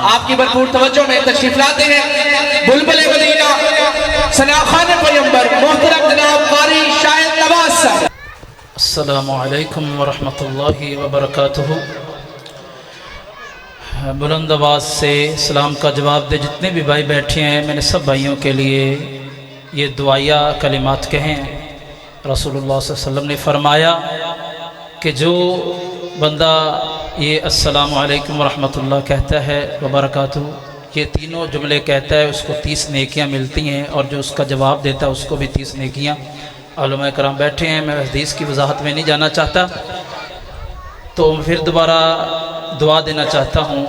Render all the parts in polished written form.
آپ کی بھرپور توجہ میں تشریف لاتے ہیں بلبل مدینہ ثنا خوان پیغمبر محترم جناب قاری شاہد نواز صاحب۔ السلام علیکم ورحمۃ اللہ وبرکاتہ۔ بلند آواز سے سلام کا جواب دے جتنے بھی بھائی بیٹھے ہیں، میں نے سب بھائیوں کے لیے یہ دعائیہ کلمات کہیں۔ رسول اللہ صلی اللہ علیہ وسلم نے فرمایا کہ جو بندہ یہ السلام علیکم ورحمۃ اللہ کہتا ہے وبرکاتہ، یہ تینوں جملے کہتا ہے، اس کو 30 نیکیاں ملتی ہیں، اور جو اس کا جواب دیتا ہے اس کو بھی 30 نیکیاں۔ علماء کرام بیٹھے ہیں، میں حدیث کی وضاحت میں نہیں جانا چاہتا، تو پھر دوبارہ دعا دینا چاہتا ہوں۔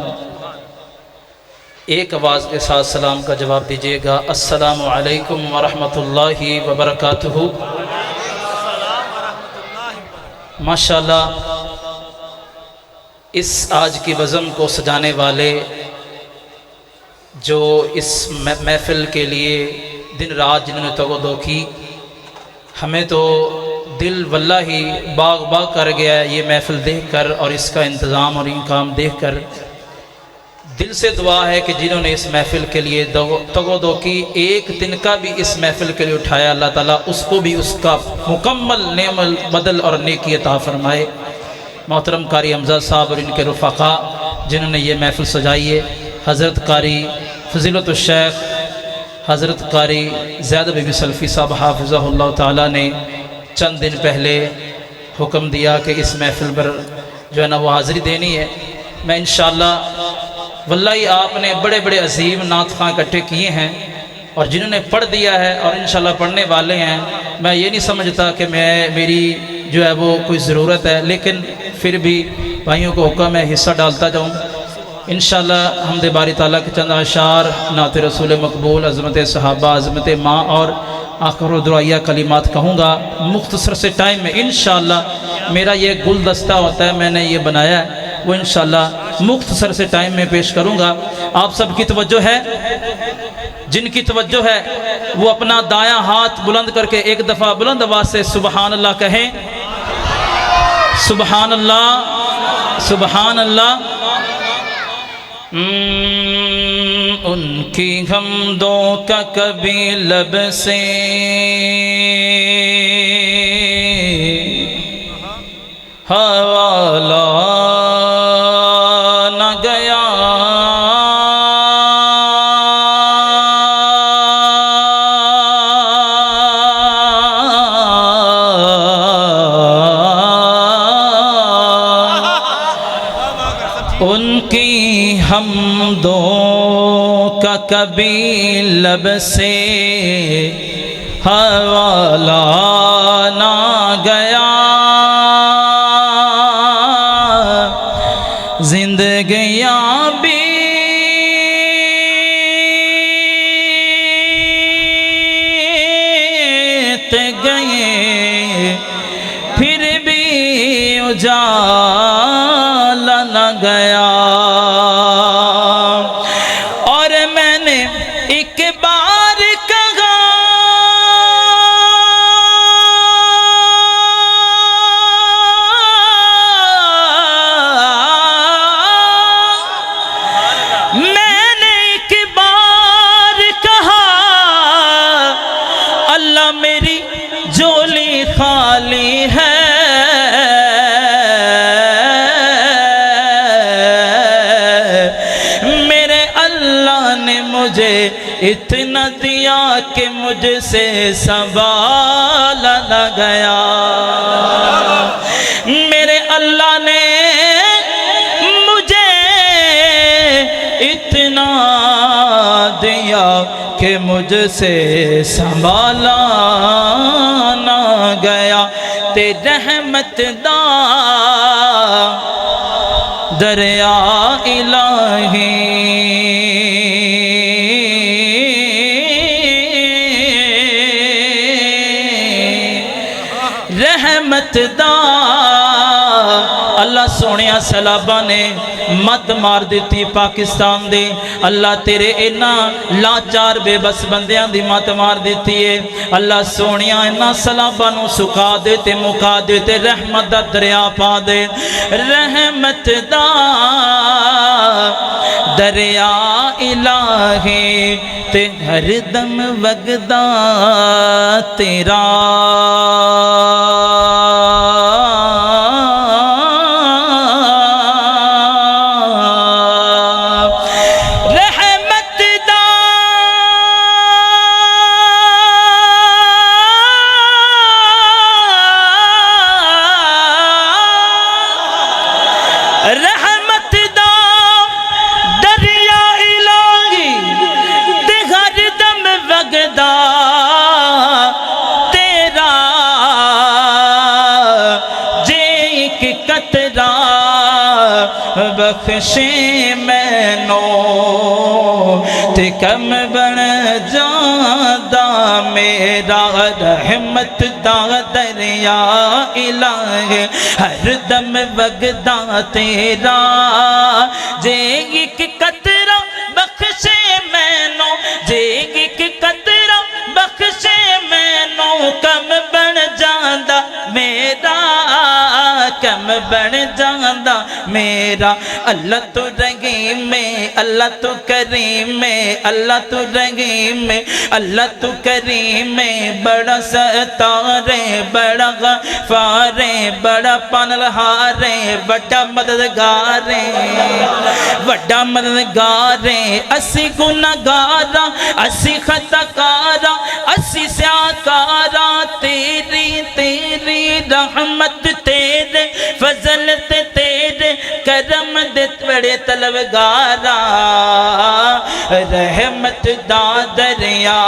ایک آواز کے ساتھ سلام کا جواب دیجیے گا، السلام علیکم ورحمۃ اللہ وبرکاتہ۔ ماشاءاللہ اس آج کی بزم کو سجانے والے، جو اس محفل کے لیے دن رات جنہوں نے تگودو کی، ہمیں تو دل واللہ ہی باغ باغ کر گیا ہے یہ محفل دیکھ کر، اور اس کا انتظام اور انکام دیکھ کر۔ دل سے دعا ہے کہ جنہوں نے اس محفل کے لیے تگودو کی، ایک دن کا بھی اس محفل کے لیے اٹھایا، اللہ تعالیٰ اس کو بھی اس کا مکمل نعم بدل اور نیکی عطا فرمائے۔ محترم قاری حمزہ صاحب اور ان کے رفقا جنہوں نے یہ محفل سجائی ہے، حضرت قاری فضیلت الشیخ حضرت قاری زیادہ بی بی سلفی صاحب حافظہ اللہ تعالیٰ نے چند دن پہلے حکم دیا کہ اس محفل پر جو ہے نا وہ حاضری دینی ہے۔ میں انشاءاللہ واللہ آپ نے بڑے بڑے عظیم نعت خواں اکٹھے کیے ہیں، اور جنہوں نے پڑھ دیا ہے اور انشاءاللہ پڑھنے والے ہیں، میں یہ نہیں سمجھتا کہ میری جو ہے وہ کوئی ضرورت ہے، لیکن پھر بھی بھائیوں کو حکم ہے حصہ ڈالتا جاؤں۔ انشاءاللہ حمد باری تعالیٰ کے چند اشعار، نعت رسول مقبول، عظمت صحابہ، عظمت ماں اور آخر و دعائیہ کلمات کہوں گا مختصر سے ٹائم میں۔ انشاءاللہ میرا یہ گلدستہ ہوتا ہے، میں نے یہ بنایا ہے، وہ انشاءاللہ مختصر سے ٹائم میں پیش کروں گا۔ آپ سب کی توجہ ہے، جن کی توجہ ہے وہ اپنا دایاں ہاتھ بلند کر کے ایک دفعہ بلند آواز سے سبحان اللہ کہیں۔ سبحان اللہ، سبحان اللہ۔ ان کی حمدوں کا کبھی لب سے حوالہ نہ گیا، ان کی حمدوں کا کبھی لب سے حوالہ نہ گیا، زندگیاں بیت گئے پھر بھی اجالا نہ گیا، اور میں نے ایک بار کہا اللہ میری جولی خالی ہے، مجھے اتنا دیا کہ مجھ سے سنبھالا نہ گیا، میرے اللہ نے مجھے اتنا دیا کہ مجھ سے سنبھالا نہ گیا، تیری رحمت دا دریا الہی رحمت دا اللہ سونیا سیلاباں نے مت مار دیتی پاکستان دے، اللہ تیرے اینا لاچار بے بس بندیاں دی مت مار دیتی ہے، اللہ سونیا اینا سیلاباں نو سکا دیتے مکا دیتے، رحمت دا دریا پا دے، رحمت دا دریا الہی تے ہر دم وگدا تیرا رحمت دا دریا الہی تے ہر دم وگدا تیرا جے ایک قطرہ بخشے مینوں تے کم بن جاندا میرا رحمت دا دریا الہی ہر دم وگدا تیرا جے ایک قطرہ بخشے مینوں جے ایک قطرہ بخشے مینوں کم بن جاندا میرا کم بن جاندا میرا اللہ تو رحیم ہے اللہ تو کریم ہے اللہ تو رحیم ہے اللہ تو کریم ہے بڑا ستار ہے بڑا غفار ہے بڑا پنلہار ہے بڑا مددگار ہے بڑا مددگار ہے اسی گناہگارا اسی خطاکارا اسی سیاکارا تیری تیری رحمت تیرے فضل تیرے کرم دے بڑے طلبگارا رحمت دا دریا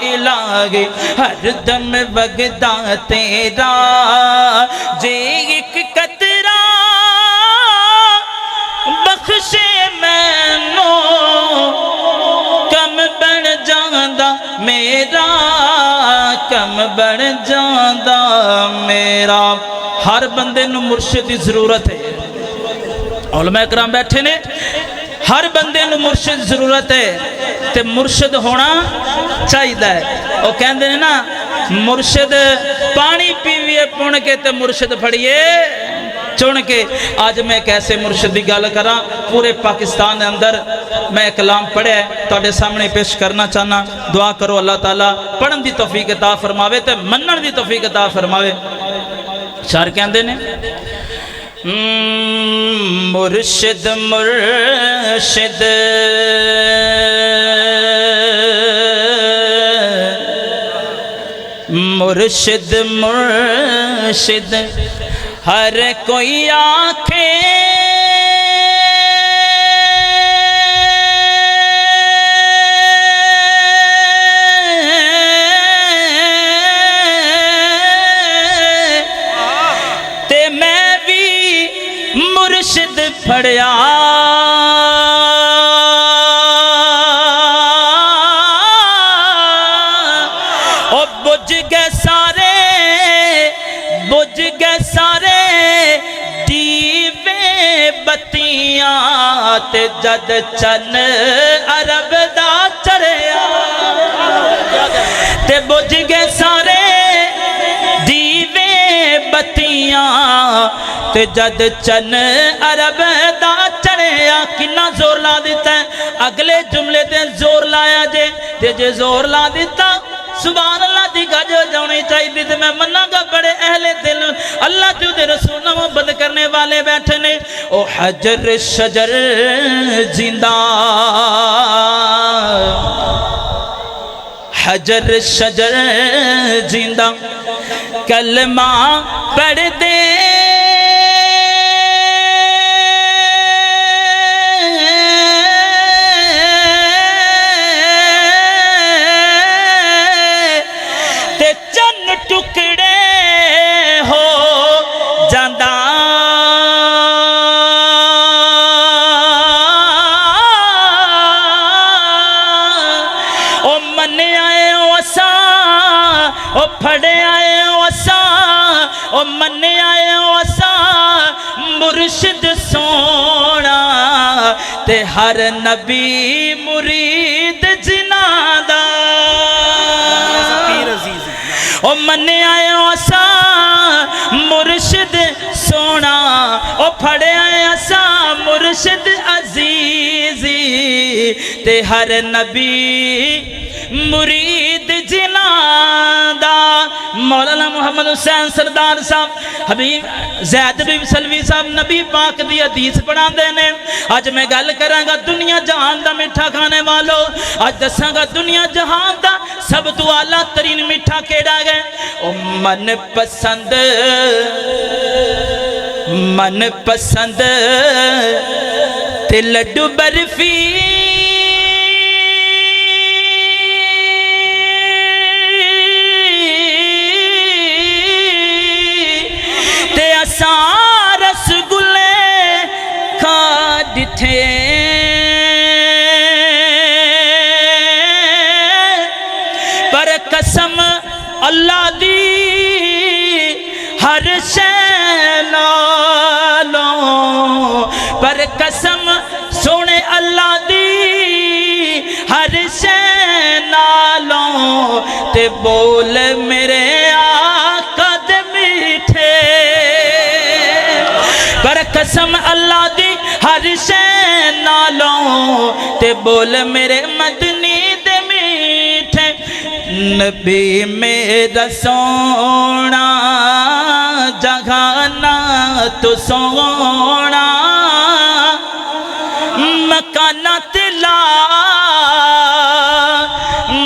الہی ہر دم وگدا تیرا جے ایک قطرہ بخشے مینوں کم بن جاندا میرا کم بن جاندا میرا ہر بندے نو مرشد دی ضرورت ہے علماء اکرام بیٹھے نے ہر بندے نو مرشد ضرورت ہے تے مرشد ہونا چاہیے ہے وہ کہندے نے نا مرشد پانی پیویے پون کے تے مرشد پھڑیے چون کے آج میں ایک ایسے مرشد دی گل کراں پورے پاکستان دے اندر میں کلام پڑھے تواڈے سامنے پیش کرنا چاہنا دعا کرو اللہ تعالیٰ پڑھن دی توفیق عطا فرماوے تے منن دی توفیق عطا فرماوے شاعر کہندے نے مرشد مرشد مرشد مرشد ہر کوئی آنکھیں مرشد پھڑیا او بجھ گئے سارے دیوے بتیاں تے جد چن عرب دا چڑھیا تے بجھ گئے سارے دیوے بتیاں تے جد چن عرب دا چڑھیا کنا زور لا دیتا ہے اگلے جملے تے زور لایا جے تے جے زور لا دیتا سبحان اللہ دی گج جاؤنی چاہیے تے میں مننا گا بڑے اہل دل اللہ جو دے رسول محبت کرنے والے بیٹھے نے او حجر شجر زندہ حجر شجر زندہ کلمہ پڑھ دے ٹکڑے ہو جاندہ او من آئے وسا او پھڑے آئے وسا او من آئے وسا مرشد سونا تے ہر نبی مرید جنادہ او من آئے اسا مرشد سونا او پھڑے آئے اسا مرشد عزیزی تے ہر نبی مرید جنان دا مولانا محمد حسین سردار صاحب حبیب زید بن سلوی صاحب نبی پاک دی حدیث پڑھا دینے آج میں گل کراں گا دنیا جہان دا میٹھا کھانے والو آج دساں گا دنیا جہان دا سب تو اعلیٰ ترین میٹھا کیڑا گئے او من پسند تے لڈو برفی تے اساں رسگلے کھا ڈٹھے پر قسم اللہ دی ہر شے نالوں پر قسم سونے اللہ دی ہر شے نالوں تے بول میرے آقا دے میٹھے پر قسم اللہ دی ہر شے نالوں تے بول میرے مدنی دے میٹھے نبی میرا سونا جہانا تو سونا مکانہ تلا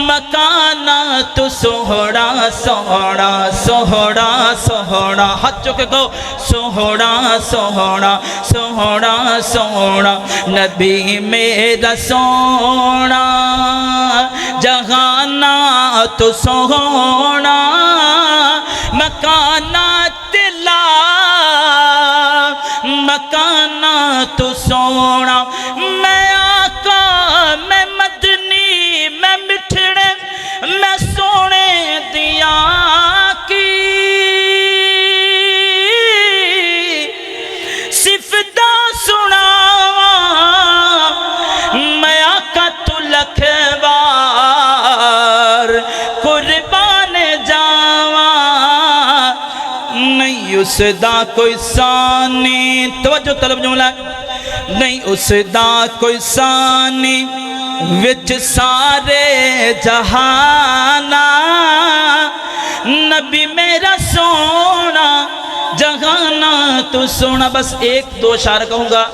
مکانہ تو سوہڑا سوہڑا سوہڑا سوہڑا ہاتھ چکے گو سوہڑا سوہڑا سوہڑا سوہڑا نبی میرا سونا جہانا تو سوہڑا مکانہ تلا مکانہ تو سونا میں آقا میں مدنی میں مٹھڑے میں سونے دیا کی صفتہ سناوا میں آقا تو لکھوار قربان جاوا نہیں اس دا کوئی ثانی توجہ طلب جملہ نہیں اس دا کوئی ثانی وچ سارے جہانا نبی میرا سونا جہانا تو سونا بس ایک دو اشارہ کہوں گا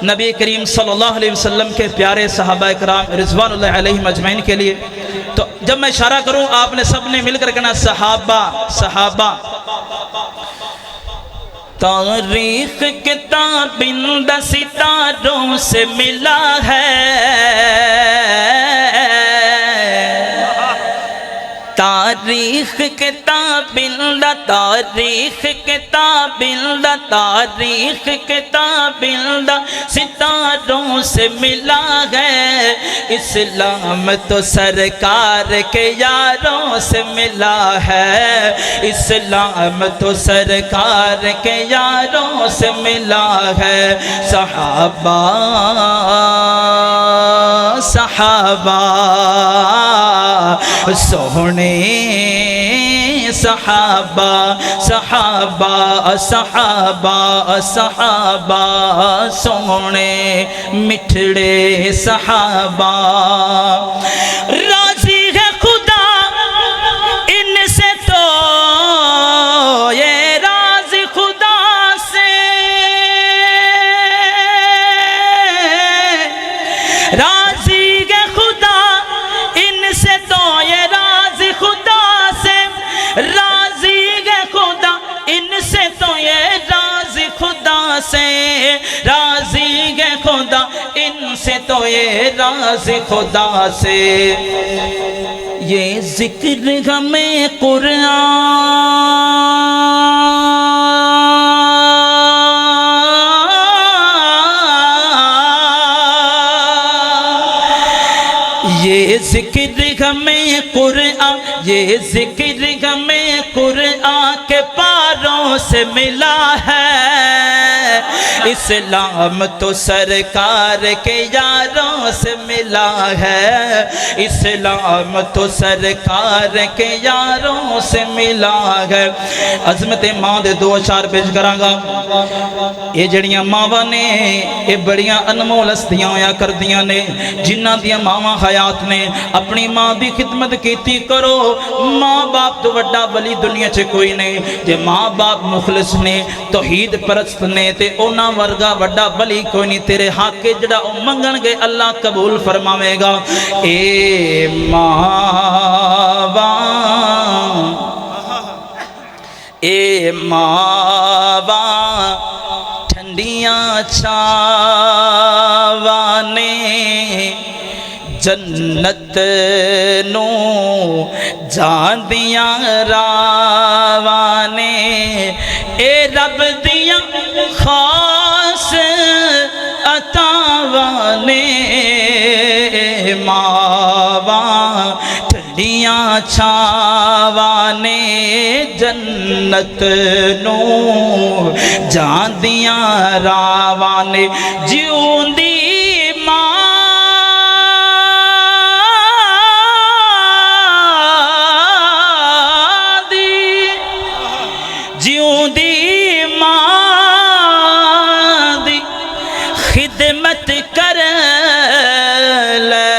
نبی کریم صلی اللہ علیہ وسلم کے پیارے صحابہ اکرام رضوان اللہ علیہم اجمعین کے لیے تو جب میں اشارہ کروں آپ نے سب نے مل کر کہنا صحابہ صحابہ تاریخ کتاب اندہ ستاروں سے ملا ہے تاریخ کتاب اندہ تاریخ کتاب اندہ تاریخ کتاب اندہ ستاروں سے ملا ہے اسلام تو سرکار کے یاروں سے ملا ہے اسلام تو سرکار کے یاروں سے ملا ہے صحابہ صحابہ سونے صحابہ صحابہ صحابہ صحابہ سونے مٹھڑے صحابہ راضی ہے خدا ان سے تو یہ راضی خدا سے راضی ہے خدا ان سے تو یہ راضی خدا سے راضی ہے خدا ان سے تو یہ راضی خدا سے راضی ہے خدا ان سے تو یہ راضی خدا سے یہ ذکر ہمیں یہ ذکر ہمیں قرآن یہ ذکر ہمیں قرآن کے پاروں سے ملا ہے اسلام تو سرکار کے یاروں سے ملا ہے، اسلام تو سرکار کے یاروں سے ملا ہے۔ عظمت ماں دے دو اشعار پیش کراں گا۔ یہ جڑیاں ماواں نے یہ بڑیاں انمول ہستیاں ہویا کردیاں نے، جنہ دیاں ماواں حیات نے اپنی ماں دی خدمت کیتی کرو۔ ماں باپ تو وڈا ولی دنیا چ کوئی نہیں، جے ماں باپ مخلص نے توحید پرست نے تے اونا ورگا وڈا ولی کوئی نہیں۔ تیرے حق کے جڑا او منگن گے اللہ قبول فرماوے گا۔ اے ماواں، اے ماواں ٹھنڈیاں چھاواں نے جنت نو جاندیاں راواں نے، اے رب دیاں خاص عطاواں نے، ماواں ٹھنڈیاں چھاواں نے جنت نو جاندیاں راواں نے۔ جیوندی خدمت کر لے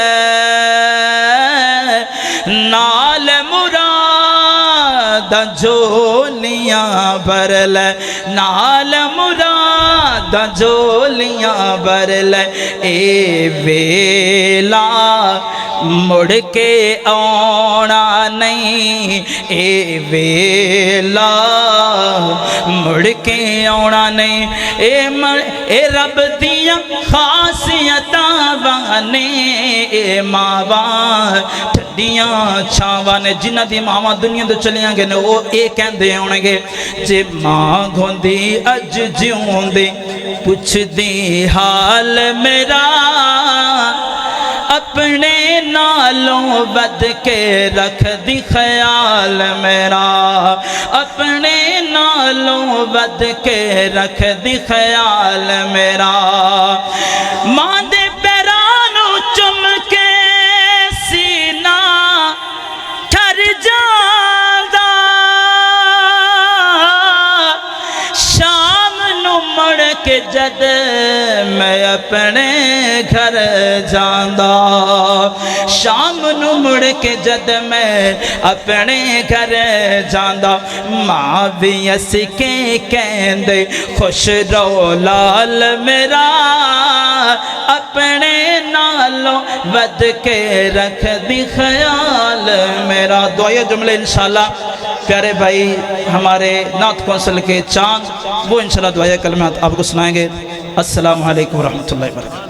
نال مراد جولیاں بھر لے، نال مراد جولیاں بھر لے، اے ویلا مڑ کے آنا نہیں، اے ویلا مڑ کے آنا نہیں، اے رب دیاں خاصیتاں نے، اے ماواں ٹھنڈیاں چھاواں نے۔ جنہ دی ماواں دنیا تو چلیاں گے نے وہ اے کہندے ہونے گے، جے ماں گھوندی اج جیوندی پوچھ دی حال میرا، اپنے نالوں بد کے رکھ دی خیال میرا، اپنے نالوں بد کے رکھ دی خیال میرا۔ ماں دے پیرانوں چم کے سینہ ٹھر جاندا، شام نو مڑ کے جد میں اپنے گھر جاندا، شام نو مڑ کے جد میں اپنے گھر جاندا، ماں بھی اس کے کہندے خوش رہو لال میرا، اپنے نالوں ود کے رکھ دی خیال میرا۔ دعائے جملے انشاءاللہ پیارے بھائی ہمارے نعت کونسل کے چاند وہ انشاءاللہ دعائے کلمات آپ کو سنائیں گے۔ السلام علیکم ورحمۃ اللہ وبرکاتہ۔